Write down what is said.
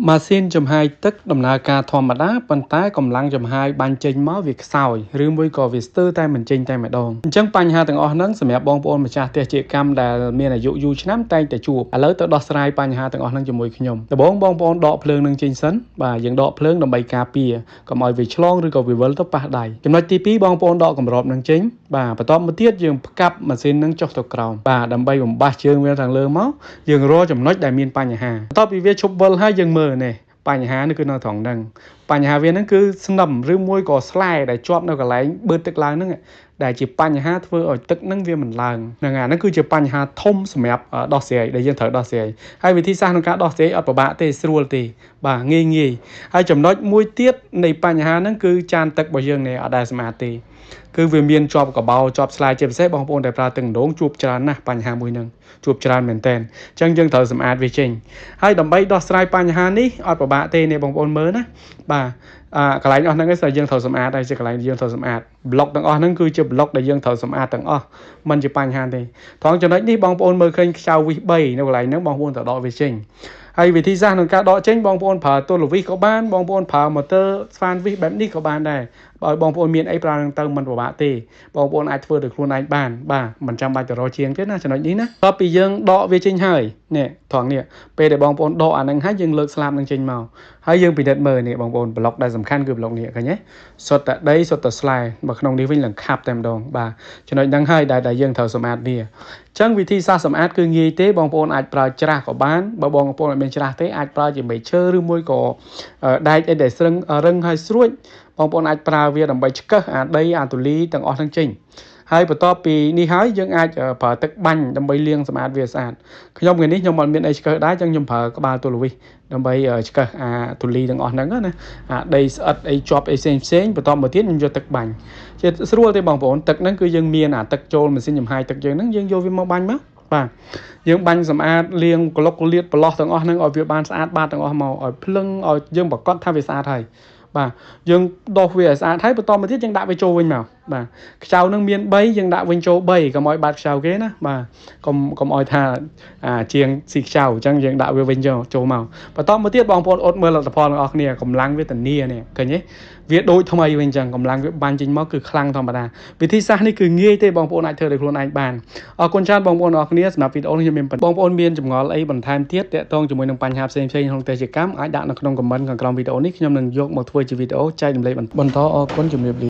ម៉ាស៊ីនចំហាយទឹកដំណើរការធម្មតាប៉ុន្តែកម្លាំងចំហាយបាញ់ចេញមកវាខ្សោយឬមួយក៏វាស្ទើរតែមិនចេញតែម្ដងអញ្ចឹងបញ្ហាទាំងអស់ហ្នឹងសម្រាប់បងប្អូនម្ចាស់ផ្ទះជាកម្មដែលមានអាយុយូរឆ្នាំតែងតែជួបឥឡូវទៅដោះស្រាយបញ្ហាទាំងអស់ហ្នឹងជាមួយខ្ញុំដំបូងបងប្អូនដកភ្លើងនឹងចេញសិនបាទយើងដកភ្លើងដើម្បីការពារកុំឲ្យវាឆ្លងឬក៏វាវិលទៅប៉ះដៃចំណុចទី2បងប្អូនដកគម្របនឹងចេញបាទបន្ទាប់មកទៀតយើងផ្កាប់ម៉ាស៊ីននឹងចុះទៅក្រោមបាទដើម្បីបំបះជើងវាខាងលើមកយើងរកចំណុចដែលមានបញ្ហាបន្ទាប់ពីវាឈប់វិលហើយយើងមើលនេះបញ្ហានេះគឺនៅត្រង់ហ្នឹងបញ្ហាវាហ្នឹងគឺស្នឹមឬមួយក៏ស្លែដែលជាប់នៅកន្លែងបឺតទឹកឡើងហ្នឹងដែលជាបញ្ហាធ្វើឲ្យទឹកហ្នឹងវាមិនឡើងហ្នឹងហ្នឹងគឺជាបញ្ហាធំសម្រាប់ដោះស្រាយដែលយើងត្រូវដោះស្រាយហើយវិធីសាស្ត្រក្នុងការដោះស្រាយអត់ពិបាកទេស្រួលទេបាទងាយហើយចំណុចមួយទៀតនៃបញ្ហាហ្នឹងគឺចានទឹករបស់យើងនេះអត់ដែលស្មាតទេគឺវាមានជាប់កបោជាប់ស្លាយជាពិសេសបងប្អូនដែលប្រើទឹកដងជួបច្រើនណាស់បញ្ហាមួយហ្នឹងជួបច្រើនមែនតើអញ្ចឹងយើងត្រូវសម្អាតវាចេញហើយដើម្បីដោះស្រាយបញ្ហានេះអត់ពិបាកទេនេះបងប្អូនមើលណាបាទកន្លែងអស់ហ្នឹងឯងយើងត្រូវសម្អាតហើយជាកន្លែងយើងត្រូវសម្អាតប្លុកទាំងអស់ហ្នឹងគឺជាប្លុកដែលយើងត្រូវសម្អាតទាំងអស់មិនជាបញ្ហាទេត្រង់ចំណុចនេះបងប្អូនមើលឃើញខ្ចៅវិស3នៅកន្លែងហ្នឹងបងប្អូនត្រូវដកវាចេញហើយវិធីសាស្ត្រក្នុងការដកចេញបងប្អូនប្រើទល់វិសក៏បានបងប្អូនប្រើម៉ូទ័រស្វានវិសបែបនេះក៏បានដែរបើបងប្អូនមានអីប្រើនឹងទៅមិនពិបាកទេបងប្អូនអាចធ្វើដោយខ្លួនឯងបានបាទមិនចាំបាច់ទៅរកជាងទេណាចំណុចនេះណាតបពីយើងដកវាចេញហើយនេះត្រង់នេះពេលដែលបងប្អូនដកអាហ្នឹងហើយយើងលើកស្លាបនឹងចេញមកហើយយើងពិនិត្យមើលនេះបងប្អូនប្លុកដែលសំខាន់គឺប្លុកនេះឃើញទេសុទ្ធតែដីសុទ្ធតែស្លែបើក្នុងនេះវិញឡើងខាប់តែម្ដងបាទចំណុចហ្នឹងហើយដែលយើងត្រូវសម្អាតវាអញ្ចឹងវិធីសាស្ត្រសម្អាតគឺងាយទេបងប្អូនអាចប្រើច្រាសក៏បានបើបងប្អូនអត់មានច្រាសទេអាចប្រើជាមែកឈើឬមួយក៏ដែកអីដែលស្រឹងរឹងហើយស្រួចបងប្អូនអាចប្រើវាដើម្បីឆ្កឹះអាដីអាទូលីទាំងអស់ហ្នឹងចេញហើយបន្ទាប់ពីនេះហើយយើងអាចប្រើទឹកបាញ់ដើម្បីលាងសម្អាតវាស្អាតខ្ញុំថ្ងៃនេះខ្ញុំអត់មានអីឆ្កឹះដែរអញ្ចឹងខ្ញុំប្រើក្បាលទូលវិសដើម្បីឆ្កឹះអាទូលីទាំងអស់ហ្នឹងណាអាដីស្អិតអីជាប់អីផ្សេងបន្ទាប់មកទៀតខ្ញុំយកទឹកបាញ់ជាស្រួលទេបងប្អូនទឹកហ្នឹងគឺយើងមានអាទឹកចូលម៉ាស៊ីនចំហាយទឹកយើងហ្នឹងយើងយកវាមកបាញ់មកបាទយើងបាញ់សម្អាតលាងក្លុកក្លៀតប្រឡោះទាំងអស់ហ្នឹងឲ្យវាបានស្អាតបាតទាំងអស់មកឲ្យភ្លឹងឲ្យយើងប្រកាសថាវាស្អាតហើយបាទយើងដោះវាឲ្យស្អាតហើយបន្តមកទៀតយើងដាក់វាចូលវិញមកបាទខ្ចៅនឹងមាន3យើងដាក់វិញចូល3កុំឲ្យបាត់ខ្ចៅគេណាបាទកុំឲ្យថាជាងស៊ីខ្ចៅអញ្ចឹងយើងដាក់វាវិញចូលមកបន្តមកទៀតបងប្អូនអត់មើលលទ្ធផលទាំងអស់គ្នាកម្លាំងវេទនានេះឃើញទេវាដូចថ្មីវិញអញ្ចឹងកម្លាំងវាបាញ់ចេញមកគឺខ្លាំងធម្មតាវិធីសាស្ត្រនេះគឺងាយទេបងប្អូនអាចធ្វើដោយខ្លួនឯងបានអរគុណច្រើនបងប្អូនអរគ្នាសម្រាប់វីដេអូនេះខ្ញុំមានបងប្អូនមានចម្ងល់អីបន្ថែមទៀតទាក់ទងជាមួយនឹងបញ្ហាផ្សេងៗក្នុងទេសកម្មអាចដាក់នៅក្នុងខមមិនខាងក្រោមវីដេអូនេះខ្ញុំនឹងយកមកធ្វើជាវីដេអូចែករំលែកបន្តអរគុណជំរាបលា